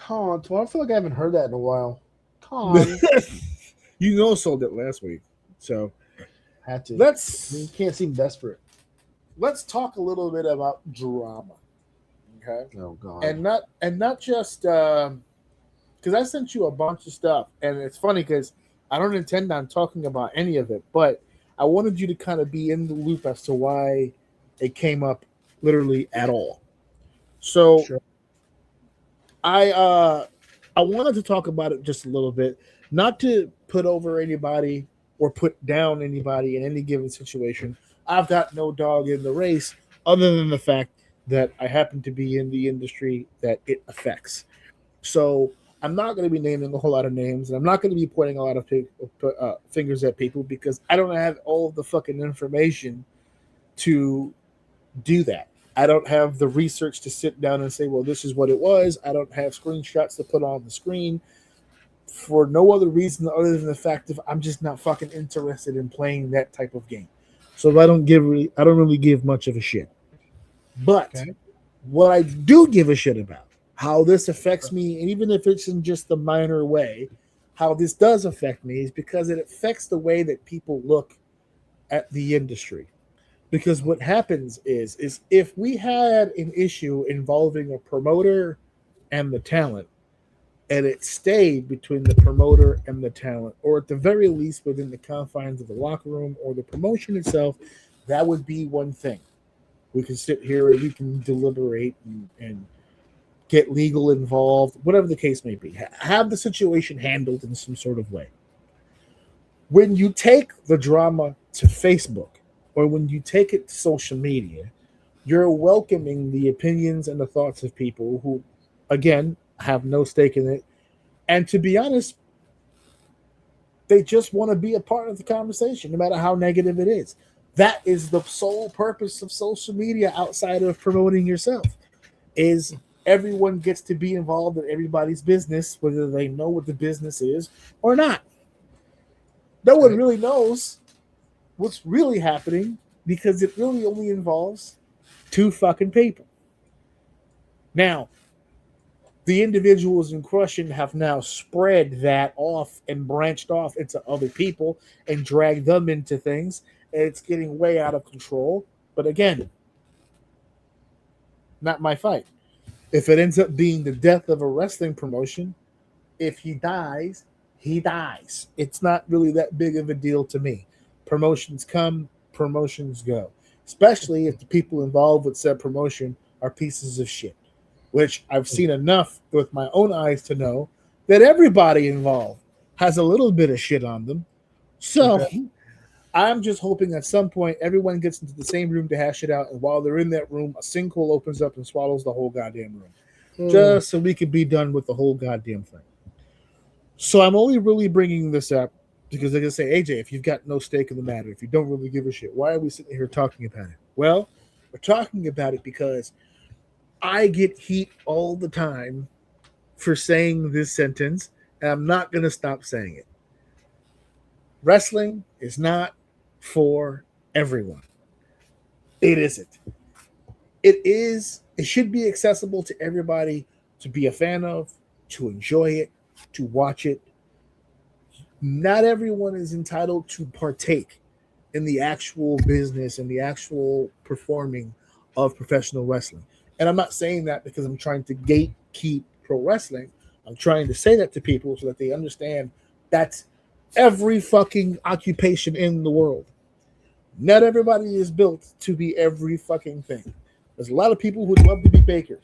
Con. I feel like I haven't heard that in a while. Con. Sold it last week. So Had to. I mean, you let's can't seem desperate. let's talk a little bit about drama, okay? Oh God. And not just because I sent you a bunch of stuff, and it's funny because I don't intend on talking about any of it, but I wanted you to kind of be in the loop as to why it came up literally at all. So Sure. I uh I wanted to talk about it just a little bit, not to put over anybody or put down anybody in any given situation. I've got no dog in the race other than the fact that I happen to be in the industry that it affects. So I'm not going to be naming a whole lot of names, and I'm not going to be pointing a lot of fingers at people because I don't have all of the fucking information to do that. I don't have the research to sit down and say, well, this is what it was. I don't have screenshots to put on the screen for no other reason other than the fact of I'm just not fucking interested in playing that type of game. So I don't really give much of a shit. But Okay. what I do give a shit about, how this affects me, and even if it's in just a minor way, how this does affect me is because it affects the way that people look at the industry. Because what happens is if we had an issue involving a promoter and the talent, and it stayed between the promoter and the talent, or at the very least within the confines of the locker room or the promotion itself, that would be one thing. We can sit here and we can deliberate and get legal involved, whatever the case may be. Have the situation handled in some sort of way. When you take the drama to Facebook or when you take it to social media, you're welcoming the opinions and the thoughts of people who, again, have no stake in it. And to be honest, they just want to be a part of the conversation, no matter how negative it is. That is the sole purpose of social media outside of promoting yourself, is everyone gets to be involved in everybody's business, whether they know what the business is or not. No one Okay. really knows what's really happening because it really only involves two fucking people. Now, the individuals in question have now spread that off and branched off into other people and dragged them into things, and it's getting way out of control. But again, not my fight. If it ends up being the death of a wrestling promotion, if he dies, he dies. It's not really that big of a deal to me. Promotions come, promotions go, especially if the people involved with said promotion are pieces of shit, which I've seen enough with my own eyes to know that everybody involved has a little bit of shit on them. So Okay. I'm just hoping at some point everyone gets into the same room to hash it out, and while they're in that room, a sinkhole opens up and swallows the whole goddamn room, Hmm. just so we can be done with the whole goddamn thing. So I'm only really bringing this up because they're gonna say, AJ, if you've got no stake in the matter, if you don't really give a shit, why are we sitting here talking about it? Well, we're talking about it because I get heat all the time for saying this sentence, and I'm not gonna stop saying it. Wrestling is not for everyone. It isn't. It is. It should be accessible to everybody to be a fan of, to enjoy it, to watch it. Not everyone is entitled to partake in the actual business and the actual performing of professional wrestling. And I'm not saying that because I'm trying to gatekeep pro wrestling. I'm trying to say that to people so that they understand that's every fucking occupation in the world. Not everybody is built to be every fucking thing. There's a lot of people who'd love to be bakers,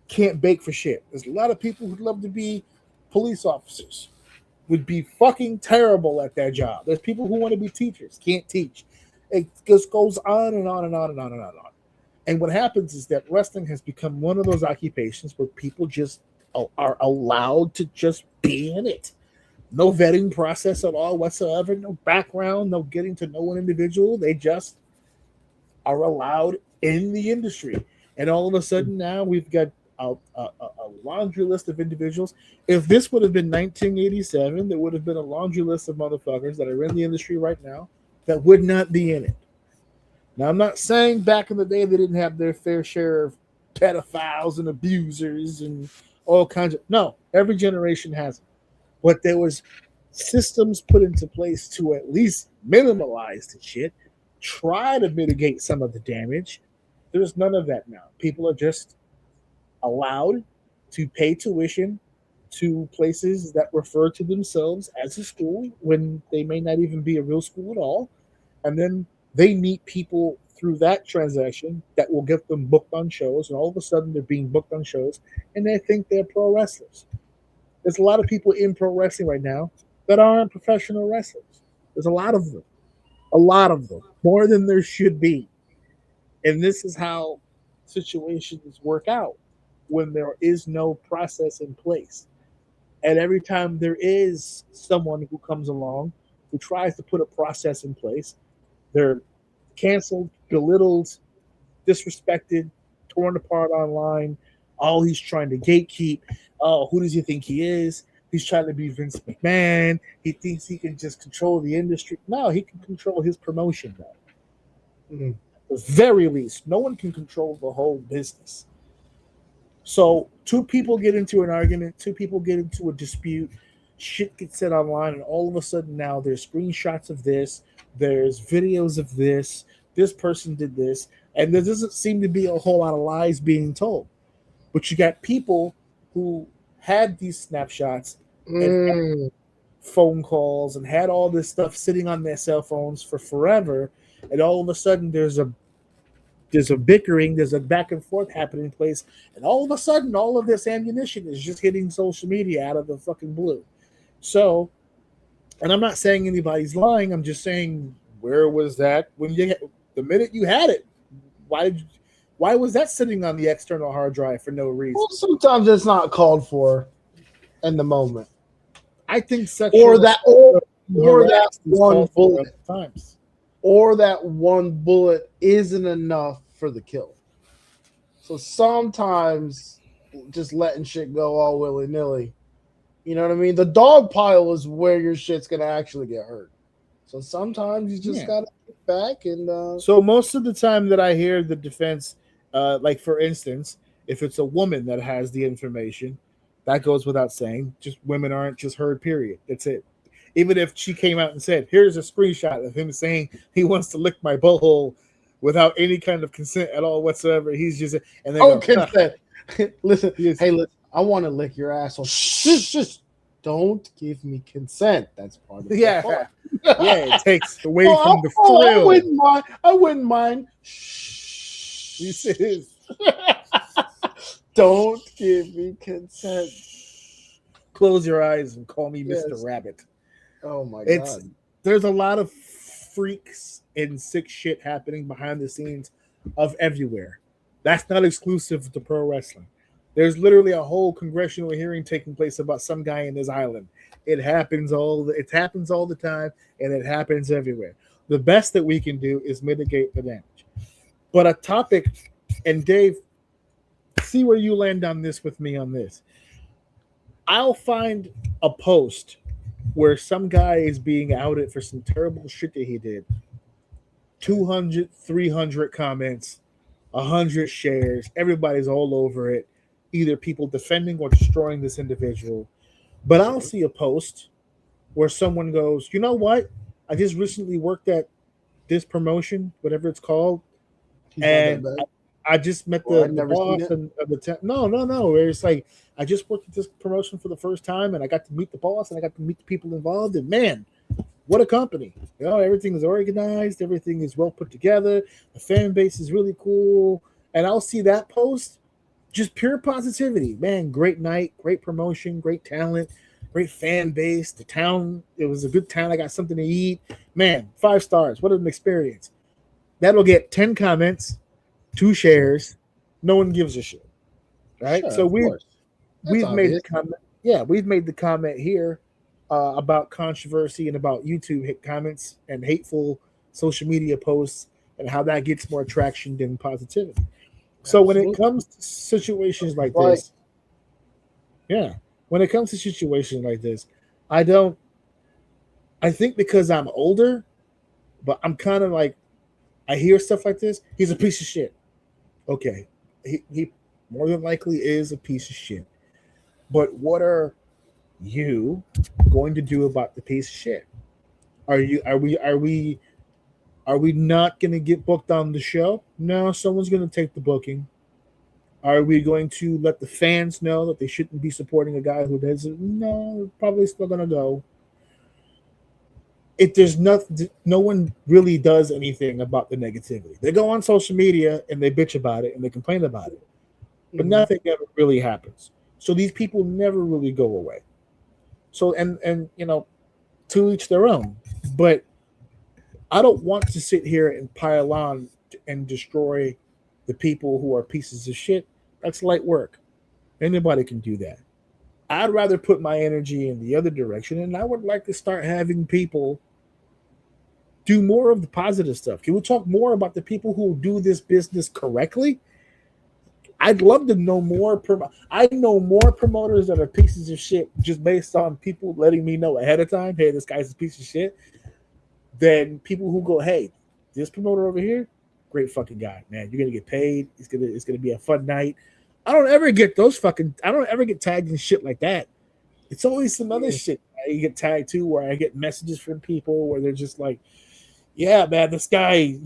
can't bake for shit. There's a lot of people who'd love to be police officers, would be fucking terrible at their job. There's people who want to be teachers, can't teach. It just goes on and on and on and on and on and on. And what happens is that wrestling has become one of those occupations where people just are allowed to just be in it. No vetting process at all whatsoever, no background, no getting to know an individual. They just are allowed in the industry. And all of a sudden now we've got a laundry list of individuals. If this would have been 1987, there would have been a laundry list of motherfuckers that are in the industry right now that would not be in it. Now, I'm not saying back in the day they didn't have their fair share of pedophiles and abusers and all kinds of no. Every generation has it, but there was systems put into place to at least minimize the shit, try to mitigate some of the damage. There's none of that now. People are just allowed to pay tuition to places that refer to themselves as a school when they may not even be a real school at all. And then they meet people through that transaction that will get them booked on shows. And all of a sudden they're being booked on shows and they think they're pro wrestlers. There's a lot of people in pro wrestling right now that aren't professional wrestlers. There's a lot of them. A lot of them. More than there should be. And this is how situations work out when there is no process in place. And every time there is someone who comes along who tries to put a process in place, they're canceled, belittled, disrespected, torn apart online. Oh, he's trying to gatekeep. Oh, who does he think he is? He's trying to be Vince McMahon. He thinks he can just control the industry. No, he can control his promotion, though. Mm-hmm. At the very least, no one can control the whole business. So two people get into an argument, two people get into a dispute, shit gets said online, and all of a sudden now there's screenshots of this, there's videos of this person did this, and there doesn't seem to be a whole lot of lies being told. But you got people who had these snapshots and had phone calls and had all this stuff sitting on their cell phones for forever, and all of a sudden there's a bickering, there's a back and forth happening in place, and all of a sudden all of this ammunition is just hitting social media out of the fucking blue. So, and I'm not saying anybody's lying, I'm just saying, where was that when the minute you had it? Why was that sitting on the external hard drive for no reason? Well, sometimes it's not called for in the moment. I think or that one bullet times. Or that one bullet isn't enough for the kill. So sometimes just letting shit go all willy-nilly. You know what I mean? The dog pile is where your shit's going to actually get hurt. So sometimes you just got to get back and... So most of the time that I hear the defense, like for instance, if it's a woman that has the information, that goes without saying. Just women aren't just heard, period. That's it. Even if she came out and said, here's a screenshot of him saying he wants to lick my butthole without any kind of consent at all whatsoever. He's just, and then consent. Listen, listen, I want to lick your asshole. Shh. Don't give me consent. That's part of the fun. It takes away from the thrill. I wouldn't mind. Shh. You see, don't give me consent. Close your eyes and call me Mr. Rabbit. Oh my God. There's a lot of freaks and sick shit happening behind the scenes of everywhere. That's not exclusive to pro wrestling. There's literally a whole congressional hearing taking place about some guy in his island. It happens all the time, and it happens everywhere. The best that we can do is mitigate the damage. But a topic, and Dave, see where you land on this with me on this. I'll find a post where some guy is being outed for some terrible shit that he did. 200, 300 comments, 100 shares. Everybody's all over it. Either people defending or destroying this individual. But I'll see a post where someone goes, you know what? I just recently worked at this promotion, whatever it's called. And I just met the boss of the town. No. It's like, I just worked at this promotion for the first time, and I got to meet the boss, and I got to meet the people involved. And man, what a company! You know, everything is organized, everything is well put together. The fan base is really cool, and I'll see that post, just pure positivity. Man, great night, great promotion, great talent, great fan base. The town, it was a good town. I got something to eat. Man, 5 stars. What an experience! That'll get 10 comments, 2 shares. No one gives a shit, right? Sure, so we've made the comment. Yeah, we've made the comment here about controversy and about YouTube hit comments and hateful social media posts and how that gets more traction than positivity. So when it comes to situations like this, I think because I'm older, but I'm kind of like, I hear stuff like this. He's a piece of shit. Okay, he more than likely is a piece of shit. But what are you going to do about the piece of shit? Are we not going to get booked on the show? No, someone's going to take the booking. Are we going to let the fans know that they shouldn't be supporting a guy who does it? No, probably still going to go. There's nothing. No one really does anything about the negativity. They go on social media and they bitch about it and they complain about it, but nothing ever really happens. So these people never really go away. So and to each their own. But I don't want to sit here and pile on and destroy the people who are pieces of shit. That's light work. Anybody can do that. I'd rather put my energy in the other direction, and I would like to start having people do more of the positive stuff. Can we talk more about the people who do this business correctly? I'd love to know more. I know more promoters that are pieces of shit just based on people letting me know ahead of time, hey, this guy's a piece of shit, than people who go, hey, this promoter over here, great fucking guy, man. You're gonna get paid. It's gonna be a fun night. I don't ever get tagged in shit like that. It's always some other shit I get tagged to where I get messages from people where they're just like, yeah, man, this guy,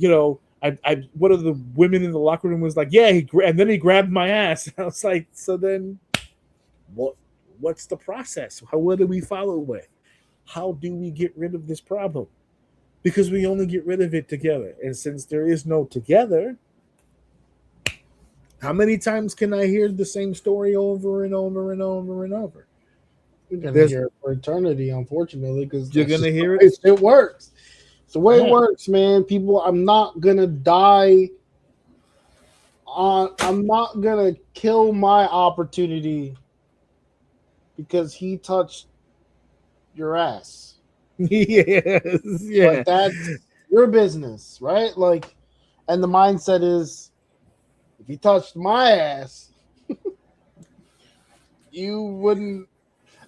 I one of the women in the locker room was like, yeah, and then he grabbed my ass. I was like, so then what's the process? What do we follow with? How do we get rid of this problem? Because we only get rid of it together. And since there is no together, how many times can I hear the same story over and over and over and over? You're going to hear it for eternity, unfortunately, because you're going to hear it. It works. It's the way it works, man. People, I'm not going to die. I'm not going to kill my opportunity because he touched your ass. Yes, yeah. Like, that's your business, right? Like, and the mindset is, if he touched my ass, you wouldn't.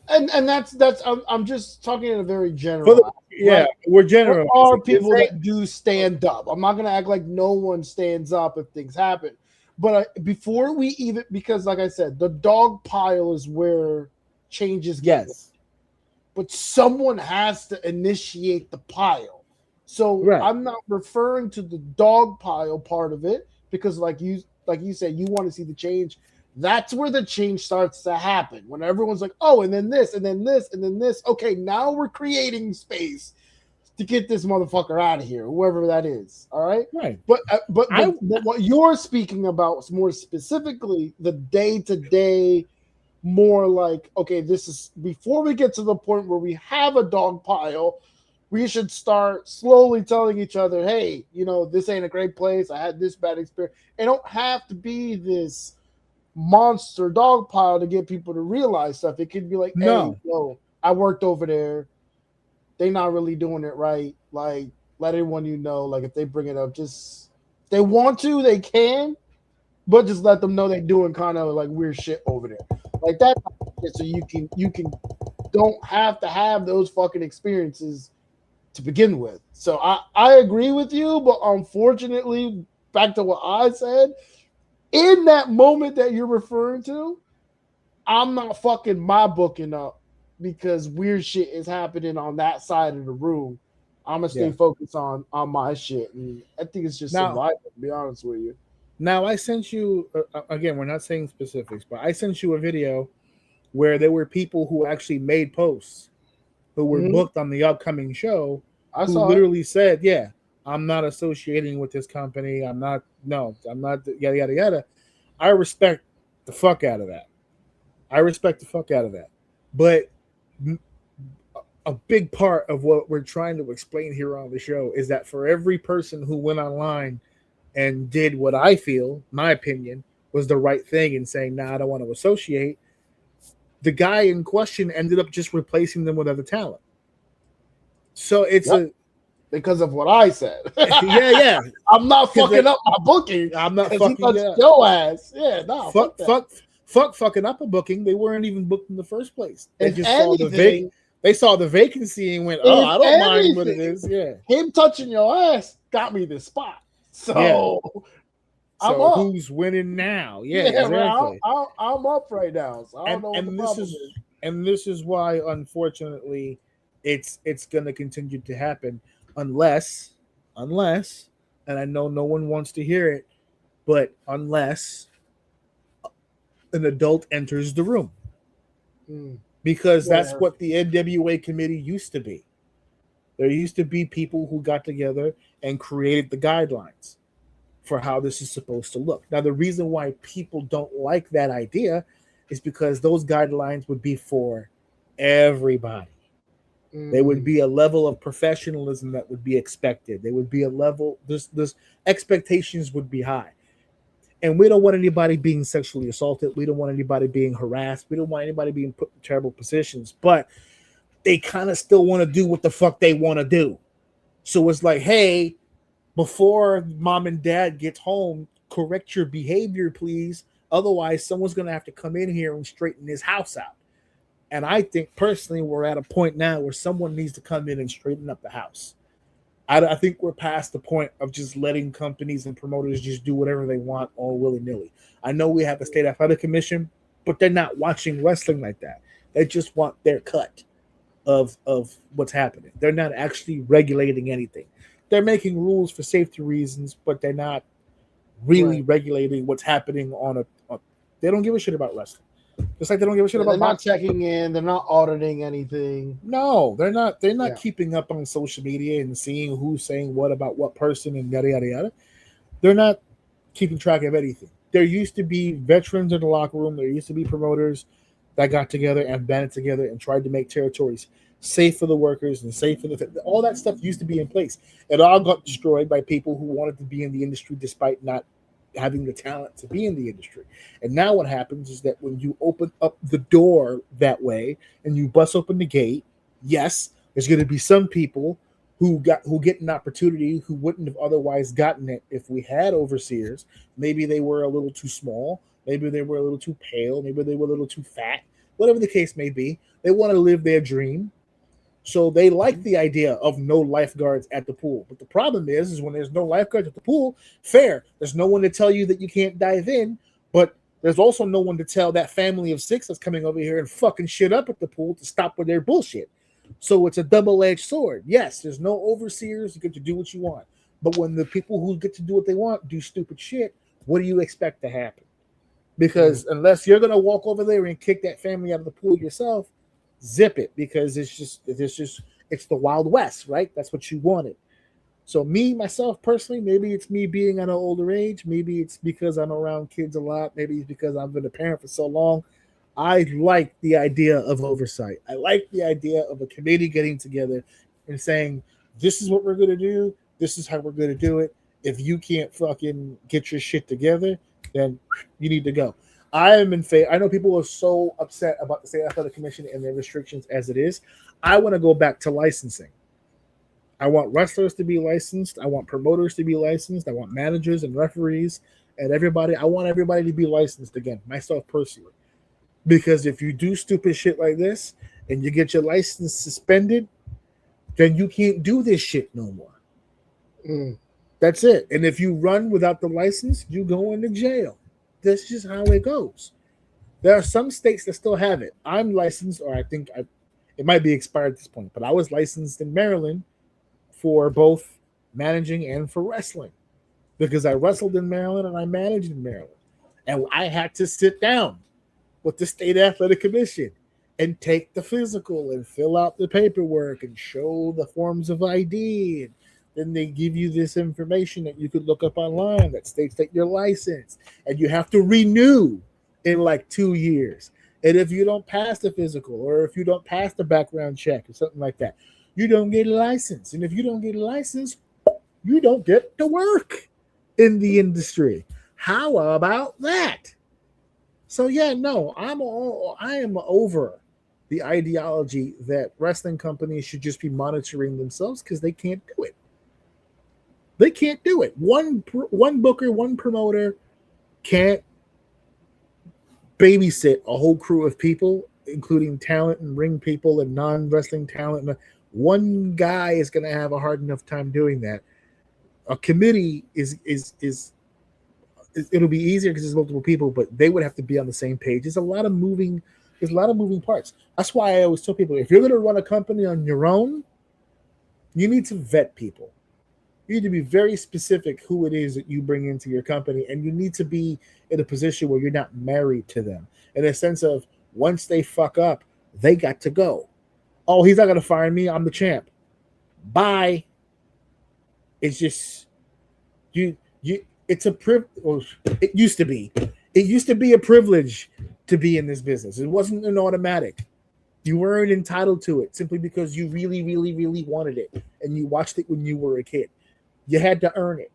And that's I'm just talking in a very general. Right? We're general. There are people that do stand up. I'm not gonna act like no one stands up if things happen. But before we even, because like I said, the dog pile is where changes get. Yes. But someone has to initiate the pile. So I'm not referring to the dog pile part of it because like you said, you want to see the change. That's where the change starts to happen. When everyone's like, oh, and then this, and then this, and then this. Okay, now we're creating space to get this motherfucker out of here, whoever that is. All right? Right. But what you're speaking about more specifically, the day-to-day, more like, okay, this is before we get to the point where we have a dog pile, we should start slowly telling each other, hey, this ain't a great place. I had this bad experience. It don't have to be this monster dog pile to get people to realize stuff. It could be like, hey, I worked over there. They not really doing it right. Like, let everyone like if they bring it up, just if they want to, they can, but just let them know they're doing kind of like weird shit over there. Like that, so you can don't have to have those fucking experiences to begin with. So I agree with you, but unfortunately, back to what I said, in that moment that you're referring to, I'm not fucking my booking up because weird shit is happening on that side of the room. I'm gonna stay focused on my shit, and I think it's just survival, to be honest with you. Now, I sent you, again, we're not saying specifics, but I sent you a video where there were people who actually made posts who were booked on the upcoming show who literally said, yeah, I'm not associating with this company. I'm not, yada, yada, yada. I respect the fuck out of that. But a big part of what we're trying to explain here on the show is that for every person who went online and did what I feel, my opinion, was the right thing in saying, nah, I don't want to associate, the guy in question ended up just replacing them with other talent. So it's because of what I said. yeah. I'm not fucking up my booking. I'm not fucking up your ass. Yeah, no. Fuck fucking up a booking. They weren't even booked in the first place. They if just anything, saw the vacancy and went, oh, I don't mind what it is. Yeah. Him touching your ass got me this spot. So I'm So up. who's winning now? Yeah, Exactly. exactly. I'm up right now. So I don't know what the problem is. And this is why, unfortunately, it's going to continue to happen unless, and I know no one wants to hear it, but unless an adult enters the room, because that's what the NWA committee used to be. There used to be people who got together and created the guidelines for how this is supposed to look. Now, the reason why people don't like that idea is because those guidelines would be for everybody. There would be a level of professionalism that would be expected. There would be a level, this expectations would be high. And we don't want anybody being sexually assaulted. We don't want anybody being harassed. We don't want anybody being put in terrible positions. But they kind of still want to do what the fuck they want to do. So it's like, hey, before mom and dad gets home, correct your behavior, please. Otherwise, someone's going to have to come in here and straighten this house out. And I think personally, we're at a point now where someone needs to come in and straighten up the house. I think we're past the point of just letting companies and promoters just do whatever they want all willy-nilly. I know we have a state athletic commission, but they're not watching wrestling like that. They just want their cut of what's happening. They're not actually regulating anything. They're making rules for safety reasons, but they're not really regulating what's happening on a. They don't give a shit about wrestling. Just like they don't give a shit about. They're not checking in. They're not auditing anything. No, they're not. They're not keeping up on social media and seeing who's saying what about what person and yada yada yada. They're not keeping track of anything. There used to be veterans in the locker room. There used to be promoters that got together and banded together and tried to make territories safe for the workers and safe for the. All that stuff used to be in place. It all got destroyed by people who wanted to be in the industry despite not having the talent to be in the industry. And now what happens is that when you open up the door that way and you bust open the gate, yes, there's going to be some people who get an opportunity who wouldn't have otherwise gotten it if we had overseers. Maybe they were a little too small, maybe they were a little too pale, maybe they were a little too fat, whatever the case may be. They want to live their dream. So they like the idea of no lifeguards at the pool. But the problem is when there's no lifeguards at the pool, fair. There's no one to tell you that you can't dive in, but there's also no one to tell that family of 6 that's coming over here and fucking shit up at the pool to stop with their bullshit. So it's a double-edged sword. Yes, there's no overseers. You get to do what you want. But when the people who get to do what they want do stupid shit, what do you expect to happen? Because unless you're going to walk over there and kick that family out of the pool yourself, zip it, because it's the Wild West, right? That's what you wanted. So myself personally, maybe it's me being at an older age, maybe it's because I'm around kids a lot, maybe it's because I've been a parent for so long. I like the idea of oversight. I like the idea of a committee getting together and saying, this is what we're going to do, this is how we're going to do it. If you can't fucking get your shit together, then you need to go. I am in favor. I know people are so upset about the State Athletic Commission and their restrictions as it is. I want to go back to licensing. I want wrestlers to be licensed. I want promoters to be licensed. I want managers and referees and everybody. I want everybody to be licensed again, myself personally. Because if you do stupid shit like this and you get your license suspended, then you can't do this shit no more. That's it. And if you run without the license, you go into jail. That's just how it goes. There are some states that still have it. I'm licensed, or I think it might be expired at this point, but I was licensed in Maryland for both managing and for wrestling because I wrestled in Maryland and I managed in Maryland. And I had to sit down with the State Athletic Commission and take the physical and fill out the paperwork and show the forms of ID. And then they give you this information that you could look up online that states that you're licensed, and you have to renew in like 2 years. And if you don't pass the physical, or if you don't pass the background check or something like that, you don't get a license. And if you don't get a license, you don't get to work in the industry. How about that? So yeah, no, I am over the ideology that wrestling companies should just be monitoring themselves because they can't do it. They can't do it. One booker, one promoter can't babysit a whole crew of people, including talent and ring people and non-wrestling talent. One guy is going to have a hard enough time doing that. A committee is it'll be easier because there's multiple people, but they would have to be on the same page. There's a lot of moving parts. That's why I always tell people, if you're going to run a company on your own, you need to vet people. You need to be very specific who it is that you bring into your company, and you need to be in a position where you're not married to them, in a sense of once they fuck up, they got to go. Oh, he's not going to fire me. I'm the champ. Bye. It's just it's a privilege. It used to be. It used to be a privilege to be in this business. It wasn't an automatic. You weren't entitled to it simply because you really, really, really wanted it, and you watched it when you were a kid. You had to earn it.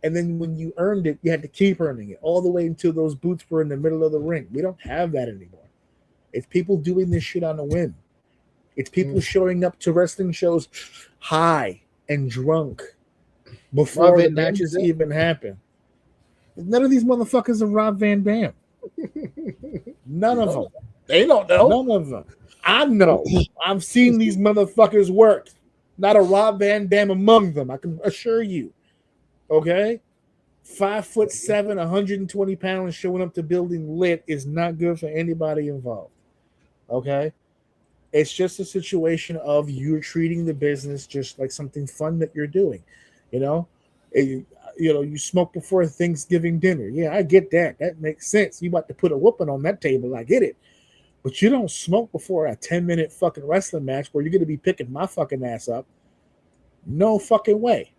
And then when you earned it, you had to keep earning it all the way until those boots were in the middle of the ring. We don't have that anymore. It's people doing this shit on a whim. It's people showing up to wrestling shows high and drunk before the matches even happen. None of these motherfuckers are Rob Van Dam. None of them. They don't know. None of them. I know. I've seen these motherfuckers work. Not a Rob Van Dam among them, I can assure you. Okay? 5'7", 120 pounds showing up to building lit is not good for anybody involved. Okay? It's just a situation of you're treating the business just like something fun that you're doing. You know? You smoke before Thanksgiving dinner. Yeah, I get that. That makes sense. You about to put a whooping on that table. I get it. But you don't smoke before a 10-minute fucking wrestling match where you're going to be picking my fucking ass up. No fucking way.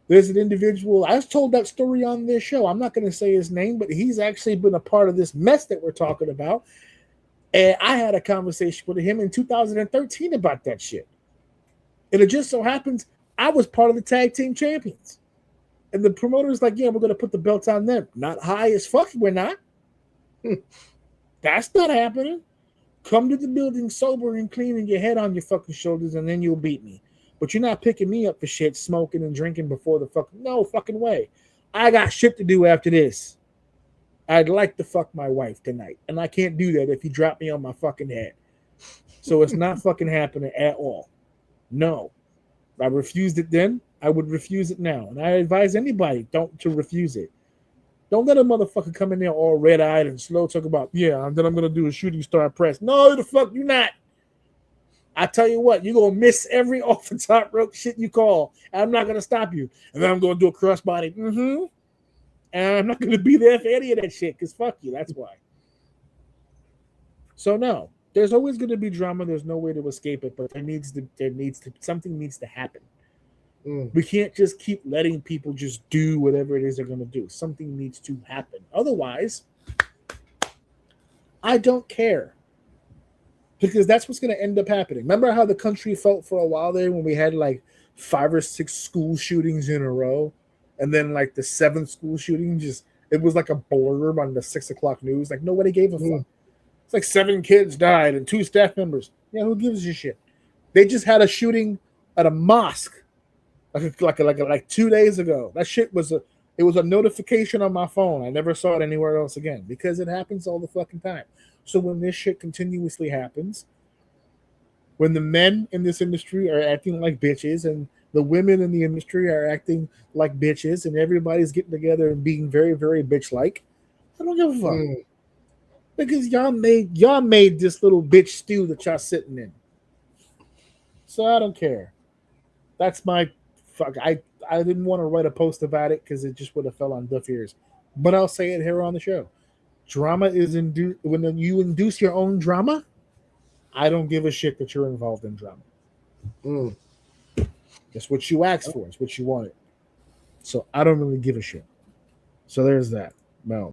There's an individual. I was told that story on this show. I'm not going to say his name, but he's actually been a part of this mess that we're talking about. And I had a conversation with him in 2013 about that shit. And it just so happens I was part of the tag team champions. And the promoter's like, yeah, we're going to put the belts on them. Not high as fuck, we're not. That's not happening. Come to the building sober and clean and your head on your fucking shoulders, and then you'll beat me. But you're not picking me up for shit, smoking and drinking before the fucking... No fucking way. I got shit to do after this. I'd like to fuck my wife tonight, and I can't do that if you drop me on my fucking head. So it's not fucking happening at all. No. I refused it then. I would refuse it now. And I advise anybody to refuse it. Don't let a motherfucker come in there all red-eyed and slow talk about, yeah, and then I'm going to do a shooting star press. No, the fuck you not. I tell you what, you're going to miss every off-the-top rope shit you call. And I'm not going to stop you. And then I'm going to do a crossbody. And I'm not going to be there for any of that shit because fuck you. That's why. So no, there's always going to be drama. There's no way to escape it, but something needs to happen. We can't just keep letting people just do whatever it is they're going to do. Something needs to happen. Otherwise, I don't care. Because that's what's going to end up happening. Remember how the country felt for a while there when we had like 5 or 6 school shootings in a row? And then like the 7th school shooting, it was like a blurb on the 6 o'clock news. Like nobody gave a fuck. It's like 7 kids died and 2 staff members. Yeah, who gives a shit? They just had a shooting at a mosque like 2 days ago. That shit was a notification on my phone. I never saw it anywhere else again because it happens all the fucking time. So when this shit continuously happens, when the men in this industry are acting like bitches and the women in the industry are acting like bitches and everybody's getting together and being very, very bitch-like, I don't give a fuck. Because y'all made this little bitch stew that y'all sitting in. So I don't care. That's my fuck. I didn't want to write a post about it because it just would have fell on deaf ears. But I'll say it here on the show. Drama is when you induce your own drama, I don't give a shit that you're involved in drama. It's what you asked for. It's what you wanted. So I don't really give a shit. So there's that. No.